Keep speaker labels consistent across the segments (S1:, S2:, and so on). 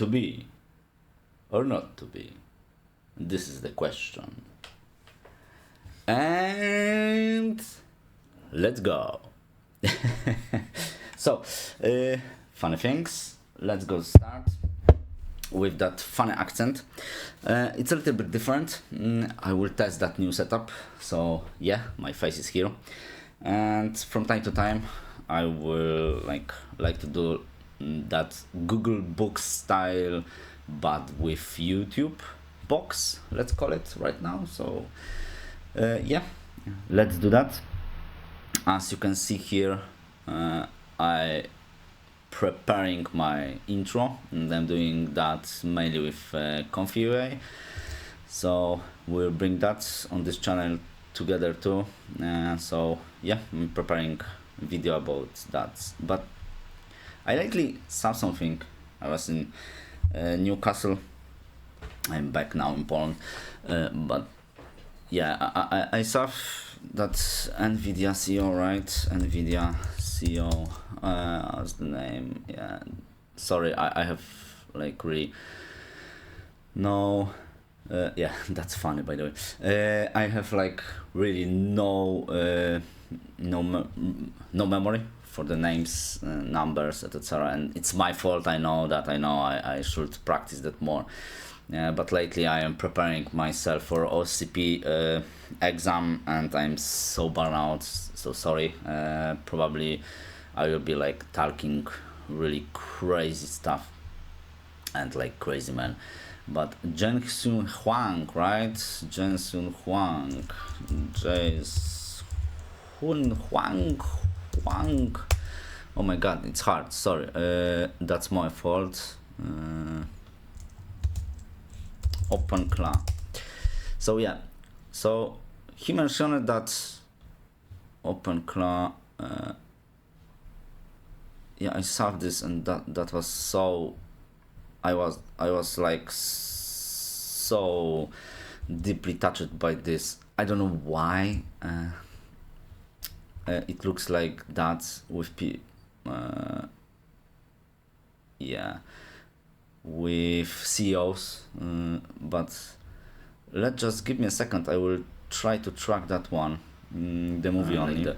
S1: to be or not to be? This is the question. And let's go. So, funny things. Let's go start with that funny accent. It's a little bit different. I will test that new setup. So yeah, my face is here, and from time to time I will like to do that Google Books style, but with YouTube box, let's call it right now. So yeah, let's do that. As you can see here, I preparing my intro, and I'm doing that mainly with Config. So we'll bring that on this channel together too. So yeah, I'm preparing video about that. But I lately saw something. I was in Newcastle. I'm back now in Poland. But yeah, I saw that NVIDIA CEO, right? NVIDIA CEO, what's the name? Yeah, sorry, I have like really no. Yeah, that's funny, by the way. I have like really no memory for the names, numbers, etc. And it's my fault. I know that. I should practice that more. But lately I am preparing myself for OCP exam, and I'm so burned out. So sorry. Probably I will be like talking really crazy stuff and like crazy man. But Jensen Huang, right? Jensen Huang. Huang. Oh my god, it's hard. Sorry. That's my fault. OpenClaw. So yeah, so he mentioned that OpenClaw. Yeah, I saw this, and that was so. I was like so deeply touched by this. I don't know why. It looks like that with yeah, with CEOs, but let's just give me a second. I will try to track that one, the movie only. The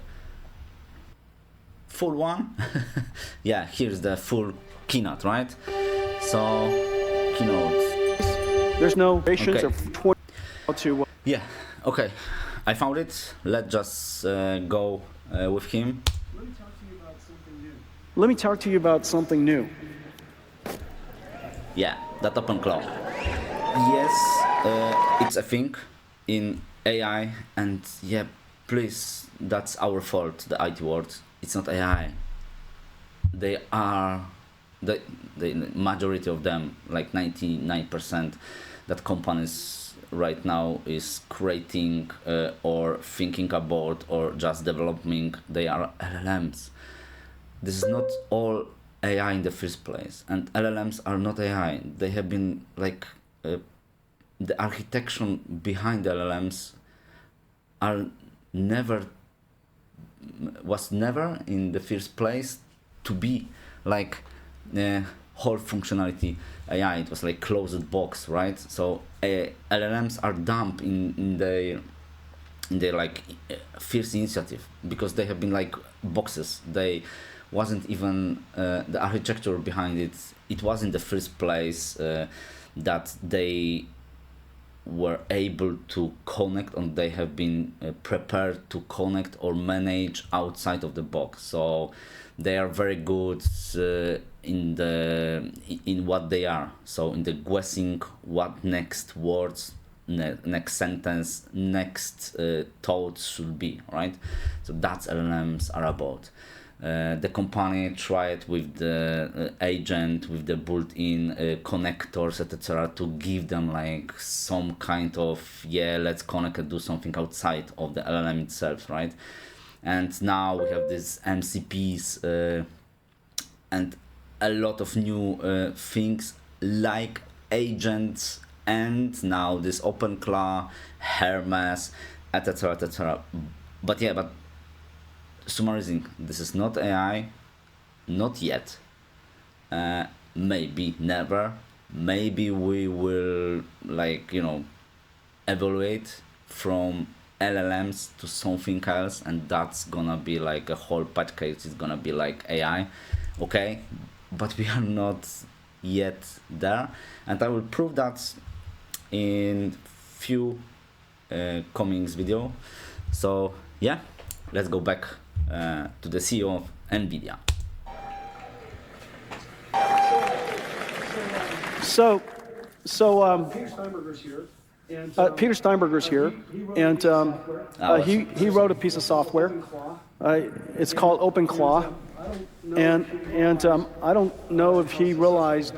S1: full one. Yeah, here's the full keynote, right? So keynote.
S2: There's no patience
S1: Okay.
S2: of 20 to.
S1: Yeah. Okay. I found it. Let's just go with him.
S2: Let me talk to you about something new.
S1: Yeah, that OpenClaw. Yes, it's a thing in AI, and yeah, please, that's our fault, the IT world. It's not AI. They are, the majority of them, like 99%, that companies right now is creating or thinking about or just developing, they are LLMs. This is not all AI in the first place, and LLMs are not AI. They have been like the architecture behind the LLMs was never in the first place to be like whole functionality AI. It was like closed box, right? So LLMs are dumped in the like first initiative, because they have been like boxes. They wasn't even the architecture behind it. It was in the first place that they were able to connect, and they have been prepared to connect or manage outside of the box. So they are very good in what they are. So in the guessing what next words, next sentence, next thoughts should be, right? So that's LLMs are about. The company tried with the agent, with the built-in connectors, etc., to give them like some kind of, yeah, let's connect and do something outside of the LLM itself, right? And now we have these MCPs and a lot of new things like agents, and now this OpenClaw, Hermes, etc., etc. But yeah, but summarizing, this is not AI, not yet, maybe never, maybe we will, like, evaluate from LLMs to something else, and that's gonna be like a whole patch case. It's gonna be like AI, okay? But we are not yet there, and I will prove that in few coming video. So yeah, let's go back to the CEO of NVIDIA.
S2: So Peter Steinberger's here, and he wrote a piece of software. It's called OpenClaw, and I don't know if he realized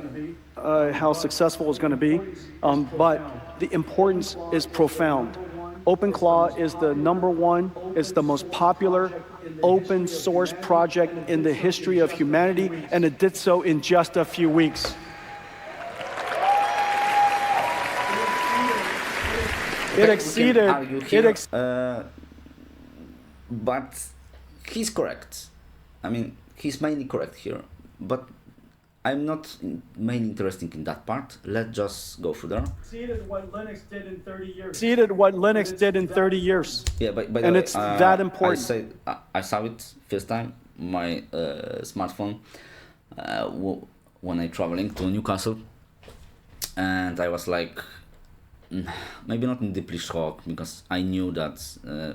S2: how successful it's going to be, but the importance is profound. OpenClaw is the #1, it's the most popular open source project in the history of humanity, and it did so in just a few weeks. It exceeded.
S1: But he's correct. I mean, he's mainly correct here. But I'm not mainly interested in that part. Let's just go through there.
S2: Exceeded what Linux did in 30 years. Exceeded what Linux did in 30 years.
S1: Yeah, by the
S2: and
S1: way,
S2: it's that important.
S1: I saw it first time my smartphone when I traveling to Newcastle, and I was like, maybe not in deeply shocked because I knew that,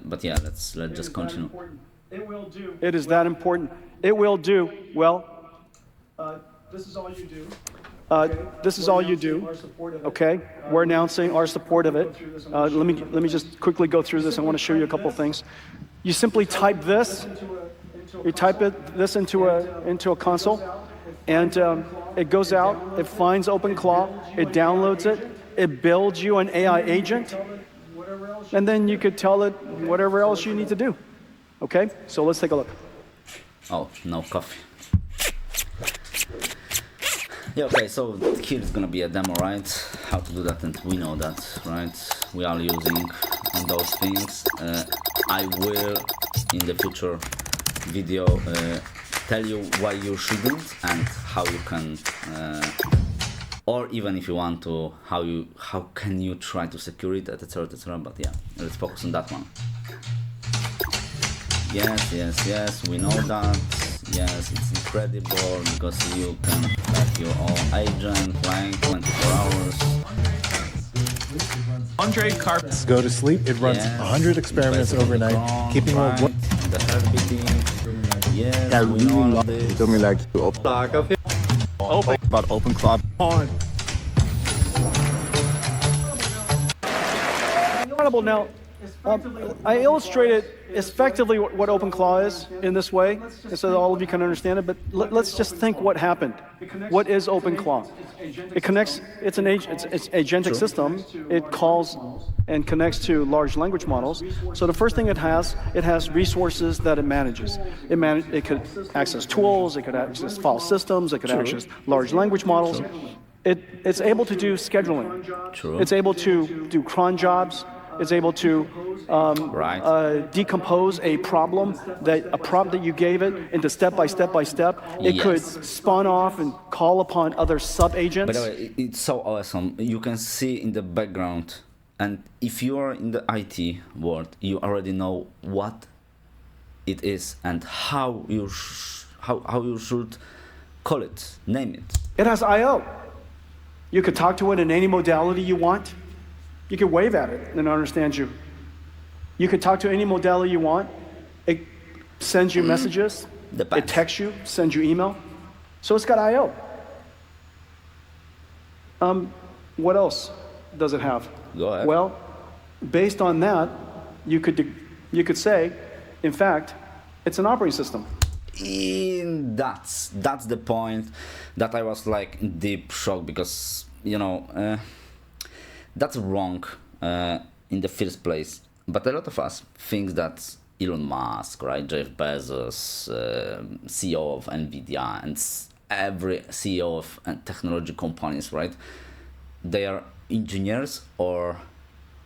S1: but yeah, let's just continue.
S2: It will do. It is that important. It will do. Well, this is all you do. This is all you do. Okay, we're announcing our support of it. Let me just quickly go through this. I want to show you a couple of things. You simply type this. You type this into a console, and it goes out. It finds OpenClaw. It downloads it. It builds you an AI agent, and then you could tell it whatever else you need to do. Okay, so let's take a look.
S1: Oh, no coffee. Yeah, okay, so here is gonna be a demo, right? How to do that, and we know that, right? We are using those things. I will, in the future video, tell you why you shouldn't and how you can, or even if you want to, how can you try to secure it, etc, etc. But yeah, let's focus on that one. Yes, we know that. Yes, it's incredible because you can have your own agent, right? 24 hours.
S3: Andre Carp.
S4: Go to sleep. It runs 100 experiments overnight, keeping
S1: right?
S4: on.
S1: The heartbeating. Yes, we know all of this.
S5: Tell me like about OpenClaw.
S2: Incredible. Now, I illustrated effectively what OpenClaw is in this way, so that all of you can understand it. But let's just think what happened. What is OpenClaw? It connects. It's an agentic system. It calls and connects to large language models. So the first thing it has resources that it manages. It could access tools. It could access file systems. It could access large language models. It's able to do scheduling. It's able to do cron jobs. It's able to decompose a prompt that you gave it into step by step by step. It could spawn off and call upon other sub-agents.
S1: By the way, it's so awesome. You can see in the background, and if you are in the IT world, you already know what it is and how you should call it, name it.
S2: It has I/O. You could talk to it in any modality you want. You could wave at it and it understands you. You could talk to any modality you want. It sends you messages. It texts you, sends you email. So it's got I/O. What else does it have?
S1: Go ahead.
S2: Well, based on that, you could say, in fact, it's an operating system.
S1: That's the point that I was like in deep shock because that's wrong in the first place. But a lot of us think that Elon Musk, right, Jeff Bezos, CEO of NVIDIA, and every CEO of technology companies, right, they are engineers or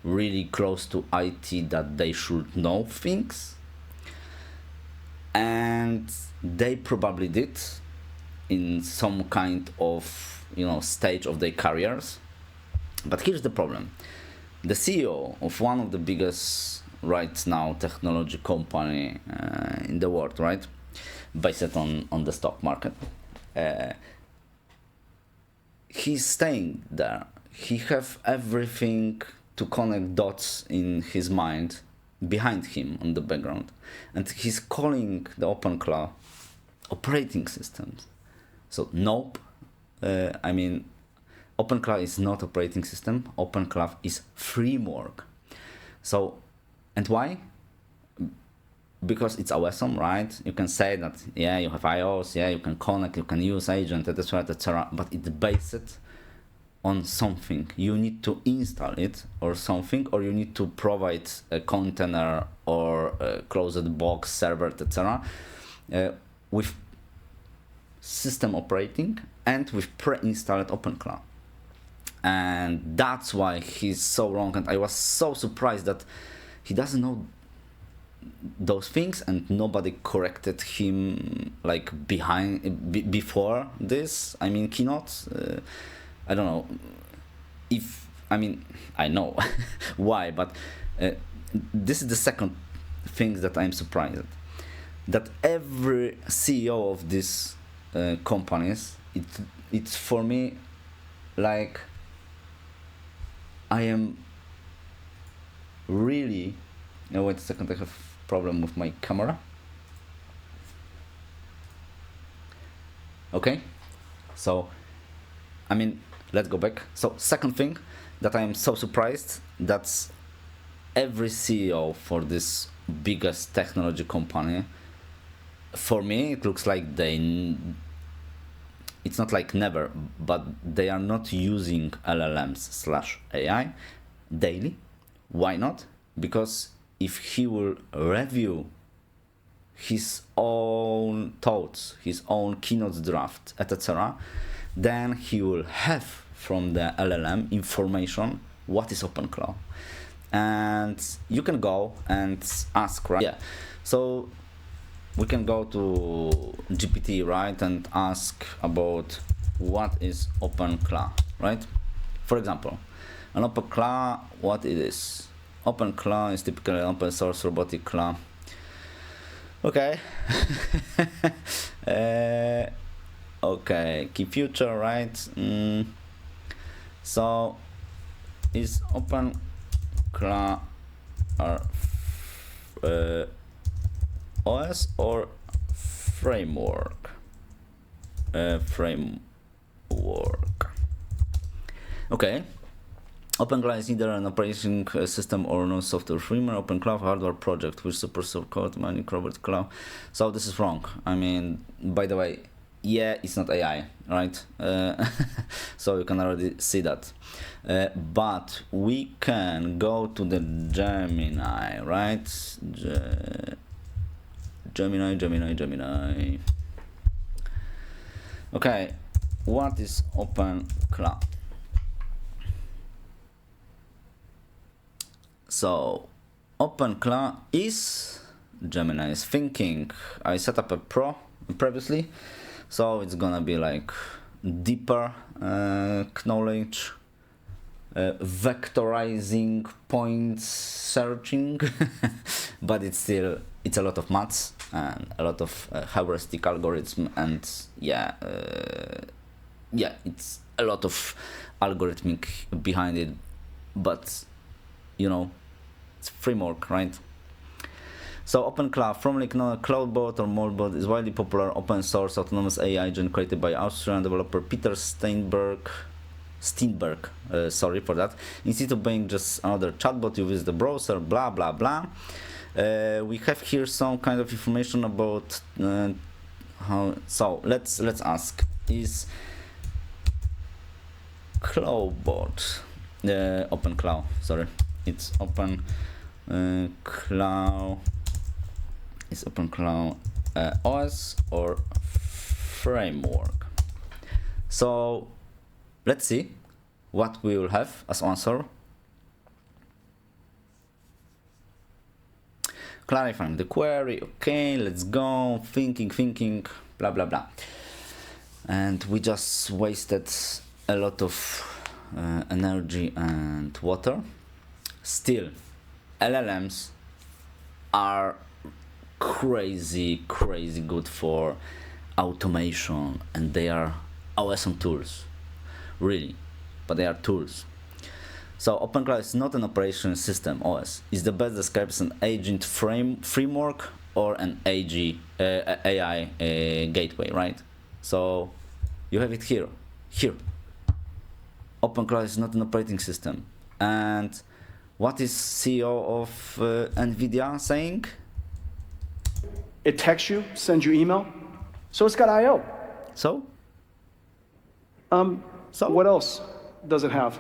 S1: really close to IT that they should know things. And they probably did, in some kind of stage of their careers. But here's the problem: the CEO of one of the biggest right now technology company in the world, right, based on the stock market, he's staying there. He have everything to connect dots in his mind behind him on the background, and he's calling the OpenClaw operating systems. So nope, I mean, OpenClaw is not operating system. OpenClaw is framework. So, and why? Because it's awesome, right? You can say that, yeah, you have iOS, yeah, you can connect, you can use agent, etc., etc., but it's based on something. You need to install it or something, or you need to provide a container or a closed box server, etc., with system operating and with pre-installed OpenClaw. And that's why he's so wrong, and I was so surprised that he doesn't know those things and nobody corrected him like before this. I mean, keynotes. I don't know if, I mean, I know why, but this is the second thing that I'm surprised at. That every CEO of these companies, it's for me like I am really, wait a second, I have a problem with my camera. Okay, so I mean, let's go back. So second thing that I am so surprised, that's every CEO for this biggest technology company, for me it looks like it's not like never, but they are not using LLMs/AI daily. Why not? Because if he will review his own thoughts, his own keynote draft, etc., then he will have from the LLM information what is OpenClaw. And you can go and ask, right? Yeah. So we can go to GPT, right, and ask about what is OpenClaw, right? For example, an OpenClaw, what it is? OpenClaw is typically an open source robotic claw. Okay. Okay, key future, right? So is OpenClaw OS or framework? Framework. Okay. OpenClaw is either an operating system or no software framework. OpenClaw hardware project which supports code mining Robert Cloud. So this is wrong. I mean, by the way, yeah, it's not AI, right? So you can already see that. But we can go to the Gemini, right? Gemini. Okay, what is OpenClaw? So OpenClaw is Gemini's thinking. I set up a pro previously, so it's gonna be like deeper knowledge, vectorizing, point searching, but it's a lot of maths and a lot of heuristic algorithm, and yeah, it's a lot of algorithmic behind it, but it's framework, right? So OpenClaw, formerly known as Cloudbot or Molbot, is widely popular open source autonomous AI agent created by Austrian developer Peter Steinberg. Sorry for that. Instead of being just another chatbot, you visit the browser, blah blah blah. We have here some kind of information about how. So let's ask: is Cloudbot OpenClaw? Sorry, it's OpenClaw. Is OpenClaw OS or framework? So let's see what we will have as answer. Clarifying the query. Okay, let's go. Thinking. Blah blah blah. and we just wasted a lot of energy and water. Still, LLMs are crazy good for automation, and they are awesome tools, really, but they are tools. So OpenClaw is not an operation system, OS. It's the best describes an agent framework or an AI gateway, right? So you have it here. OpenClaw is not an operating system. And what is CEO of NVIDIA saying?
S2: It texts you, sends you email, so it's got I/O.
S1: So
S2: What else does it have?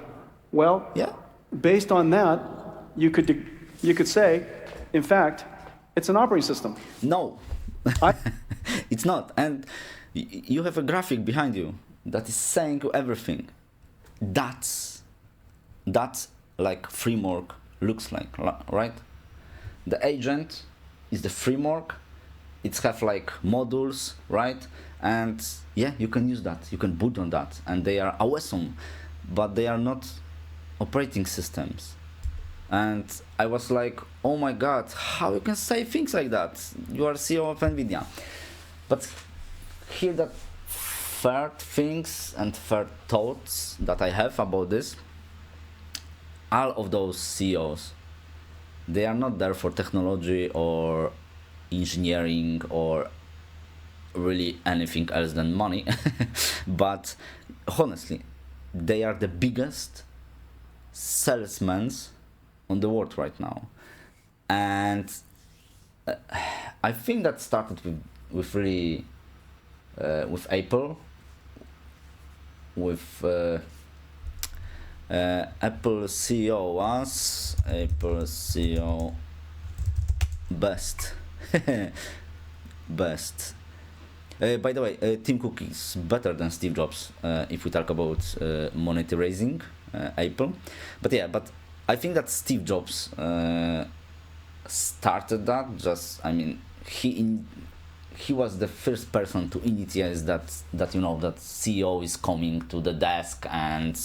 S2: Well,
S1: yeah,
S2: based on that, you could say, in fact, it's an operating system.
S1: no, it's not. And you have a graphic behind you that is saying everything. That's like framework looks like, right? The agent is the framework. It's have like modules, right? And yeah, you can use that. You can boot on that, and they are awesome, but they are not operating systems. And I was like, oh my god, how you can say things like that? You are CEO of NVIDIA. But here the third things and third thoughts that I have about this, all of those CEOs, they are not there for technology or engineering or really anything else than money. But honestly, they are the biggest salesmen on the world right now. And I think that started with really with Apple, with Apple CEO was Apple CEO best. By the way, Tim Cook is better than Steve Jobs if we talk about monetizing Apple. But yeah, but I think that Steve Jobs started that. Just, I mean, he was the first person to initiate that you know that CEO is coming to the desk and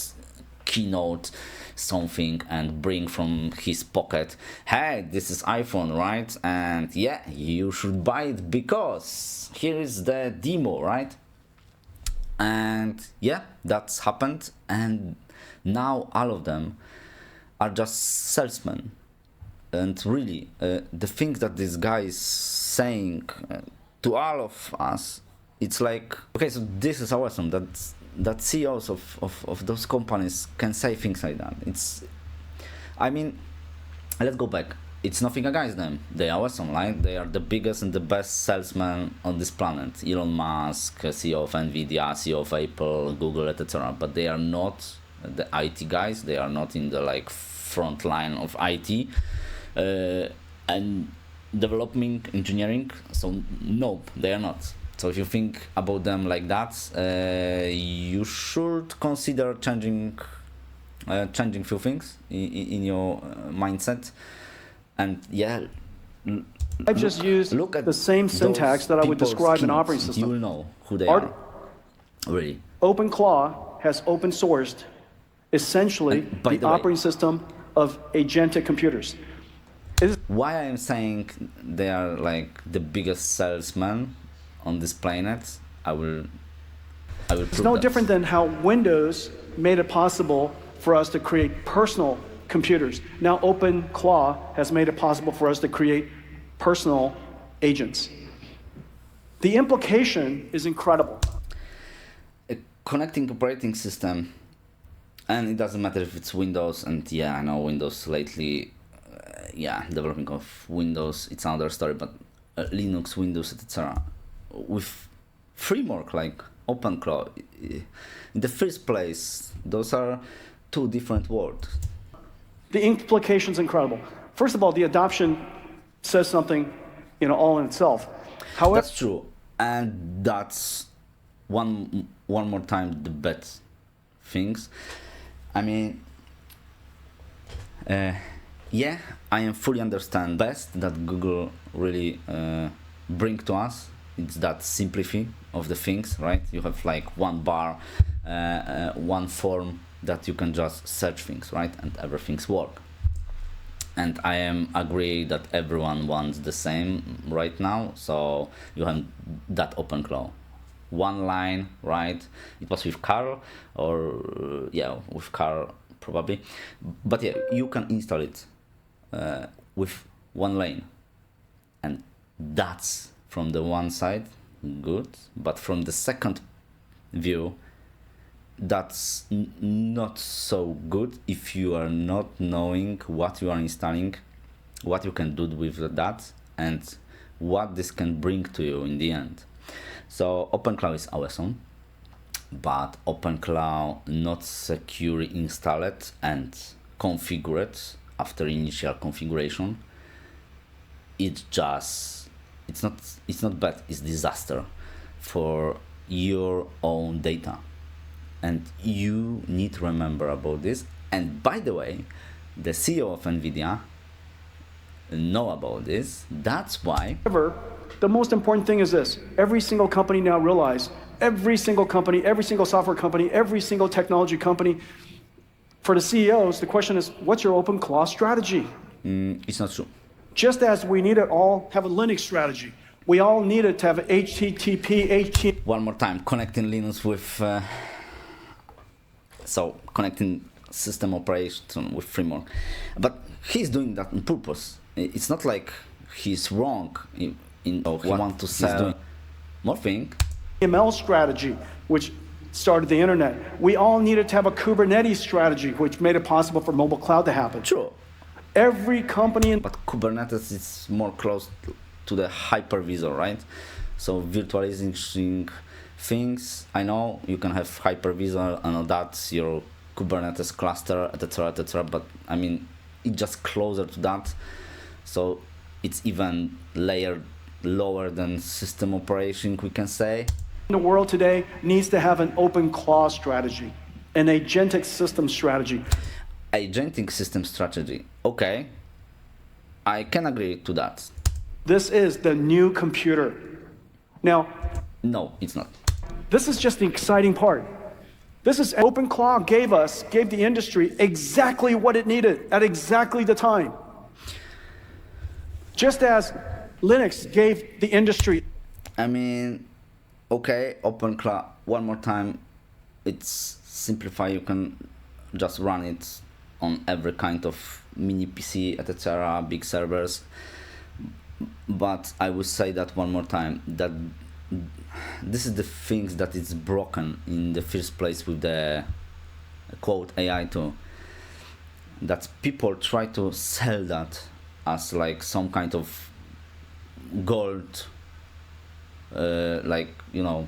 S1: keynote something and bring from his pocket, hey, this is iPhone, right? And yeah, you should buy it because here is the demo, right? And yeah, that's happened, and now all of them are just salesmen. And really, the things that this guy is saying to all of us, it's like, okay, so this is awesome that CEOs of those companies can say things like that. It's, I mean, let's go back. It's nothing against them. They are awesome, right? They are the biggest and the best salesmen on this planet. Elon Musk, CEO of NVIDIA, CEO of Apple, Google, etc. But they are not the IT guys. They are not in the like front line of IT and developing engineering. So no, they are not. So if you think about them like that, you should consider changing few things in your mindset. And yeah,
S2: I just used
S1: look at
S2: the same syntax that I would describe an operating system.
S1: You will know who they are. Really.
S2: OpenClaw has open sourced essentially the operating system of agentic computers.
S1: Why I am saying they are like the biggest salesman on this planet, I will prove
S2: it's no
S1: that.
S2: different than how Windows made it possible for us to create personal computers. Now OpenClaw has made it possible for us to create personal agents. The implication is incredible.
S1: A connecting operating system, and it doesn't matter if it's Windows, and yeah, I know Windows lately, developing of Windows, it's another story, but Linux, Windows, etc. With framework like OpenClaw, in the first place, those are two different worlds.
S2: The implication's incredible. First of all, the adoption says something, all in itself. However,
S1: that's true, and that's one more time the best things. I mean, yeah, I am fully understand best that Google really bring to us it's that simplicity of the things, right? You have like one bar, one form that you can just search things, right? And everything's work. And I am agree that everyone wants the same right now. So you have that OpenClaw, one line, right? It was with Carl, or yeah, with Carl probably. But yeah, you can install it with one lane, and that's from the one side good, but from the second view, that's not so good if you are not knowing what you are installing, what you can do with that, and what this can bring to you in the end. So OpenClaw is awesome, but OpenClaw not secure install it and configure it after initial configuration. It's not bad, it's disaster for your own data. And you need to remember about this. And by the way, the CEO of NVIDIA know about this. That's why.
S2: However, the most important thing is this. Every single company now realize, every single company, every single software company, every single technology company, for the CEOs, the question is, what's your OpenClaw strategy?
S1: It's not true.
S2: Just as we need to all have a Linux strategy, we all needed to have HTTP,
S1: One more time, connecting Linux with... So connecting system operation with framework, but he's doing that on purpose. It's not like he's wrong in what he wants to sell. More thing.
S2: HTML strategy, which started the internet. We all needed to have a Kubernetes strategy, which made it possible for mobile cloud to happen.
S1: True.
S2: Every company.
S1: But Kubernetes is more close to the hypervisor, right? So virtualizing things, I know you can have hypervisor and that's your Kubernetes cluster, etc., but I mean, it's just closer to that. So it's even layer lower than system operation, we can say.
S2: The world today needs to have an OpenClaw strategy, an agentic system strategy.
S1: Agentic system strategy, okay. I can agree to that.
S2: This is the new computer. Now,
S1: no, it's not.
S2: This is just the exciting part. This is OpenClaw gave the industry exactly what it needed at exactly the time. Just as Linux gave the industry.
S1: I mean, okay, OpenClaw, one more time, it's simplified. You can just run it on every kind of mini PC, etc., big servers. But I will say that one more time, that this is the things that is broken in the first place with the quote AI tool. That people try to sell that as like some kind of gold, like, you know,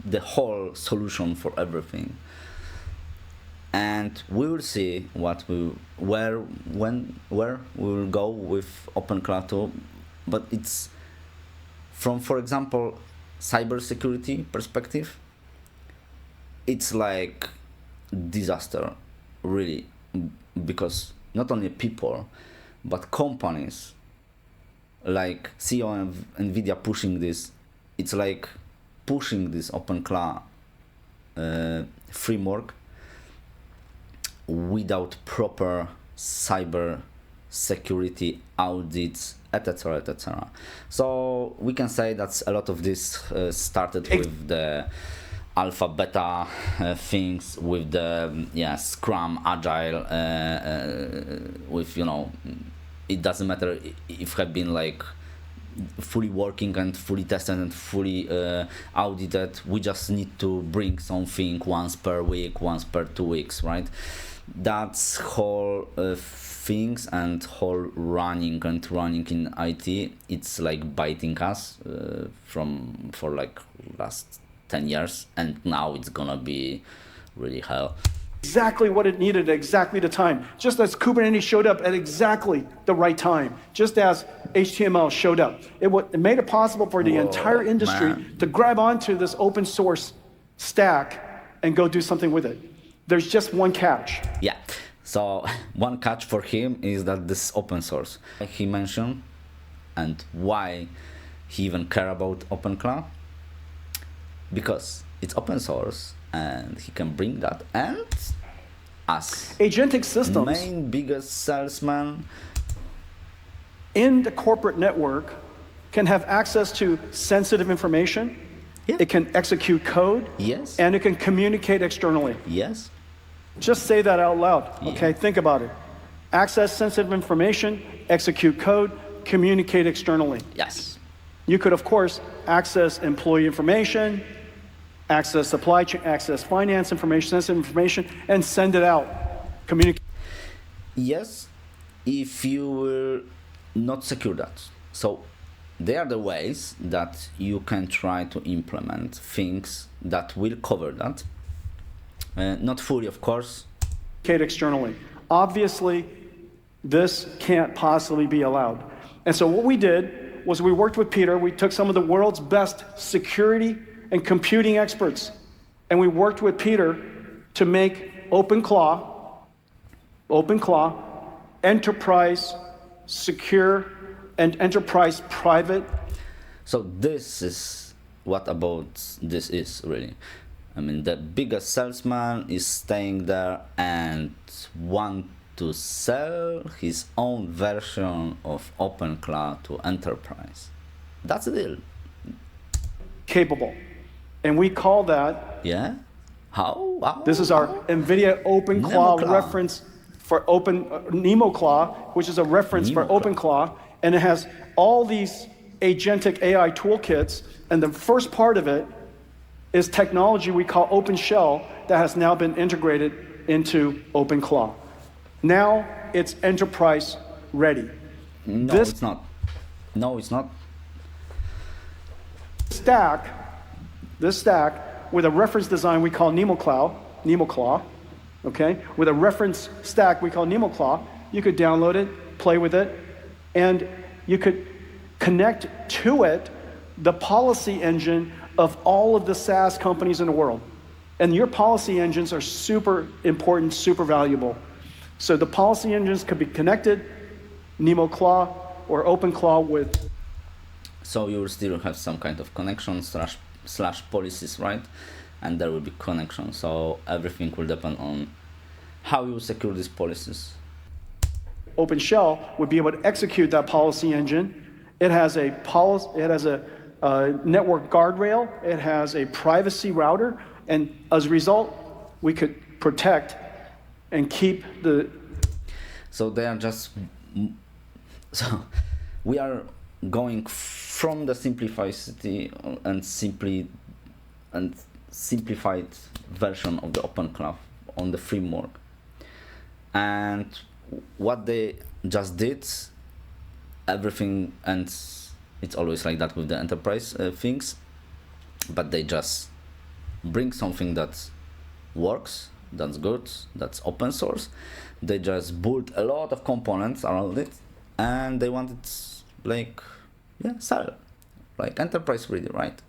S1: the whole solution for everything. And we will see where we will go with OpenClaw tool. But it's from, for example, cybersecurity perspective, it's like disaster, really, because not only people, but companies like CEO of NVIDIA pushing this. It's like pushing this OpenClaw framework without proper cyber security audits, etc., etc. So we can say that a lot of this started with the alpha beta things, with the Scrum Agile, with, you know, it doesn't matter if have been like fully working and fully tested and fully audited. We just need to bring something once per week, once per 2 weeks, right? That's whole things and whole running in IT. It's like biting us for like last 10 years, and now it's gonna be really hell.
S2: Exactly what it needed at exactly the time. Just as Kubernetes showed up at exactly the right time. Just as HTML showed up. It made it possible for the entire industry to grab onto this open source stack and go do something with it. There's just one catch.
S1: Yeah, so one catch for him is that this open source he mentioned, and why he even care about OpenClaw? Because it's open source and he can bring that, and us
S2: Agentic systems
S1: main biggest salesman
S2: in the corporate network can have access to sensitive information.
S1: Yeah.
S2: It can execute code.
S1: Yes.
S2: And it can communicate externally.
S1: Yes.
S2: Just say that out loud,
S1: Yeah.
S2: okay? Think about it. Access sensitive information, execute code, communicate externally.
S1: Yes.
S2: You could, of course, access employee information, access supply chain, access finance information, sensitive information, and send it out. Communicate.
S1: Yes, if you will not secure that. So they are the ways that you can try to implement things that will cover that. Not fully, of course.
S2: Externally. Obviously, this can't possibly be allowed. And so what we did was we worked with Peter. We took some of the world's best security and computing experts, and we worked with Peter to make OpenClaw enterprise secure and enterprise private.
S1: So this is what about this is really. I mean, the biggest salesman is staying there and want to sell his own version of OpenClaw to enterprise. That's the deal.
S2: Capable. And we call that,
S1: Yeah? How?
S2: this is our NVIDIA OpenClaw
S1: NemoClaw.
S2: reference for NemoClaw, which is a reference for
S1: NemoClaw.
S2: OpenClaw, and it has all these agentic AI toolkits, and the first part of it is technology we call OpenShell that has now been integrated into OpenClaw. Now it's enterprise ready.
S1: No,
S2: This-
S1: it's not. No, it's not.
S2: This stack with a reference design we call NemoClaw, okay? With a reference stack we call NemoClaw, you could download it, play with it, and you could connect to it the policy engine of all of the SaaS companies in the world. And your policy engines are super important, super valuable. So the policy engines could be connected, NemoClaw or OpenClaw with.
S1: So you will still have some kind of connection slash policies, right? And there will be connection. So everything will depend on how you secure these policies.
S2: OpenShell would be able to execute that policy engine. It has a network guardrail. It has a privacy router, and as a result, we could protect and keep the.
S1: So they are just. So we are going from the simplicity and simplified version of the OpenClaw on the framework, and what they just did, everything, and it's always like that with the enterprise things, but they just bring something that works, that's good, that's open source. They just build a lot of components around it, and they want it like, yeah, sell, like enterprise ready, right?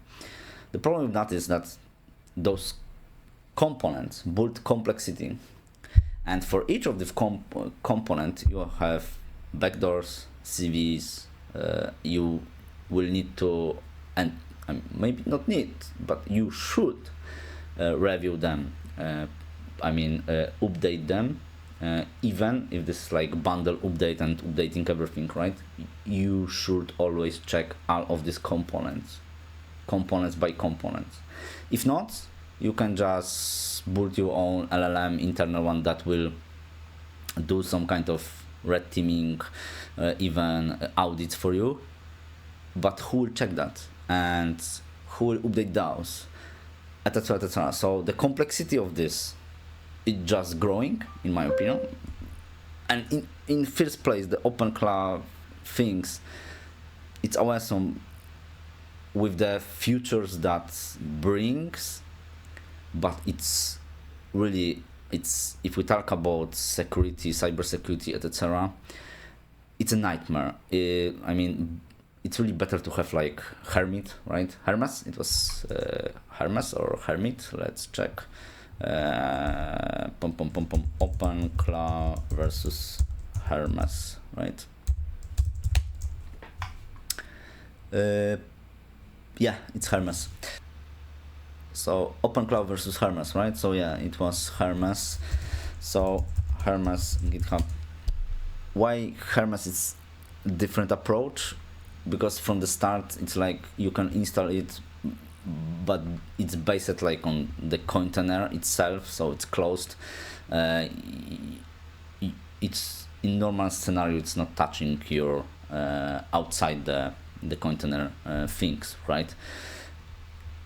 S1: The problem with that is that those components build complexity, and for each of these components you have backdoors, CVs. You will need to, and maybe not need, but you should review them. Update them, even if this is like bundle update and updating everything, right? You should always check all of these components by components. If not, you can just build your own LLM internal one that will do some kind of red teaming, even audits for you. But who will check that, and who will update those, etc., etc. So the complexity of this is just growing, in my opinion. And in first place, the OpenClaw things, it's awesome with the features that brings, but it's really, if we talk about security, cybersecurity, etc., it's a nightmare. It's really better to have like Hermit, right? Hermes, it was Hermes or Hermit, let's check. OpenClaw versus Hermes, right? yeah, it's Hermes. So OpenClaw versus Hermes, right? So yeah, it was Hermes. So Hermes, GitHub. Why Hermes is different approach? Because from the start it's like you can install it, but it's based like on the container itself, so it's closed. It's in normal scenario, it's not touching your outside the container things, right?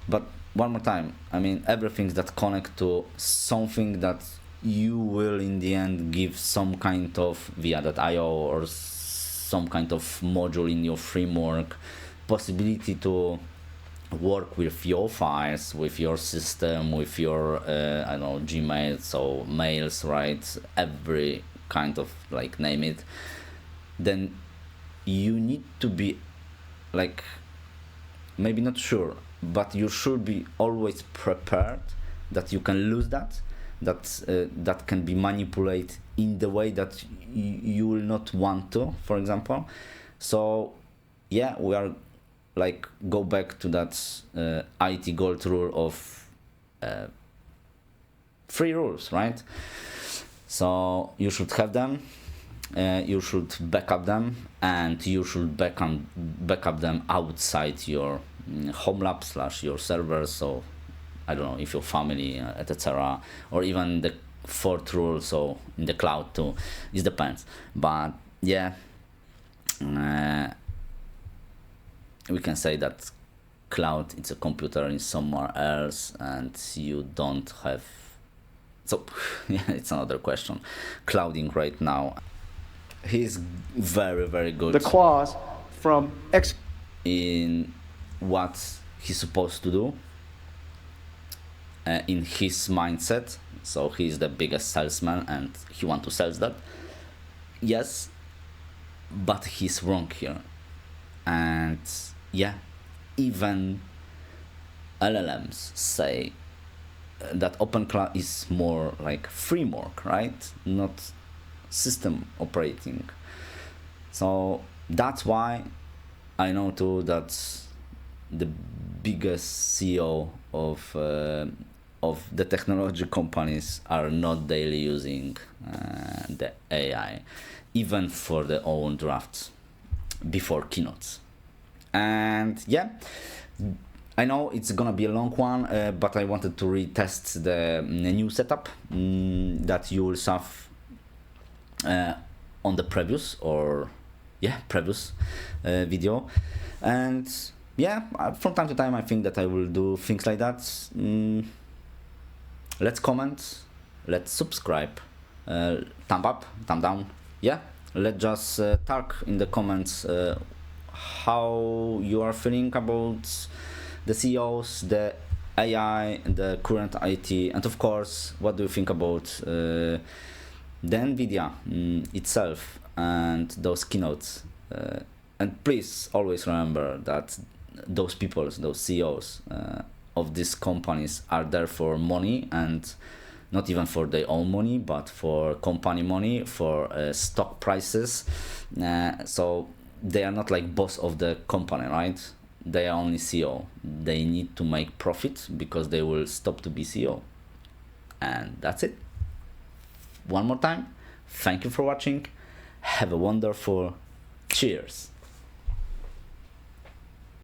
S1: But one more time, I mean, everything that connect to something that you will in the end give some kind of via that IO or some kind of module in your framework, possibility to work with your files, with your system, with your I don't know, Gmail, so mails, right? Every kind of like name it. Then you need to be like, maybe not sure, but you should be always prepared that you can lose that, that can be manipulated in the way that you will not want to, for example. So yeah, we are like, go back to that IT gold rule of 3 rules, right? So you should have them, you should backup them, and you should backup them outside your home lab / your server. So I don't know if your family, etc., or even the 4th rule, so in the cloud too. It depends, but yeah, we can say that cloud, it's a computer in somewhere else, and you don't have. So yeah, it's another question. Clouding right now, he's very, very good.
S2: The clause from X
S1: in what he's supposed to do, in his mindset. So he's the biggest salesman and he wants to sell that. Yes, but he's wrong here. And yeah, even LLMs say that OpenClaw is more like framework, right? Not system operating. So that's why I know too that the biggest CEO of the technology companies are not daily using the AI, even for their own drafts before keynotes. And yeah, I know it's gonna be a long one, but I wanted to retest the new setup that you will have on the previous video. And yeah, from time to time I think that I will do things like that. Let's comment, let's subscribe, thumb up, thumb down. Yeah, let's just talk in the comments how you are feeling about the CEOs, the AI, the current IT, and of course, what do you think about the NVIDIA itself and those keynotes. And please always remember that those people, those CEOs of these companies are there for money, and not even for their own money, but for company money, for stock prices. So they are not like boss of the company, right? They are only CEO. They need to make profit because they will stop to be CEO. And that's it. One more time, thank you for watching. Have a wonderful cheers.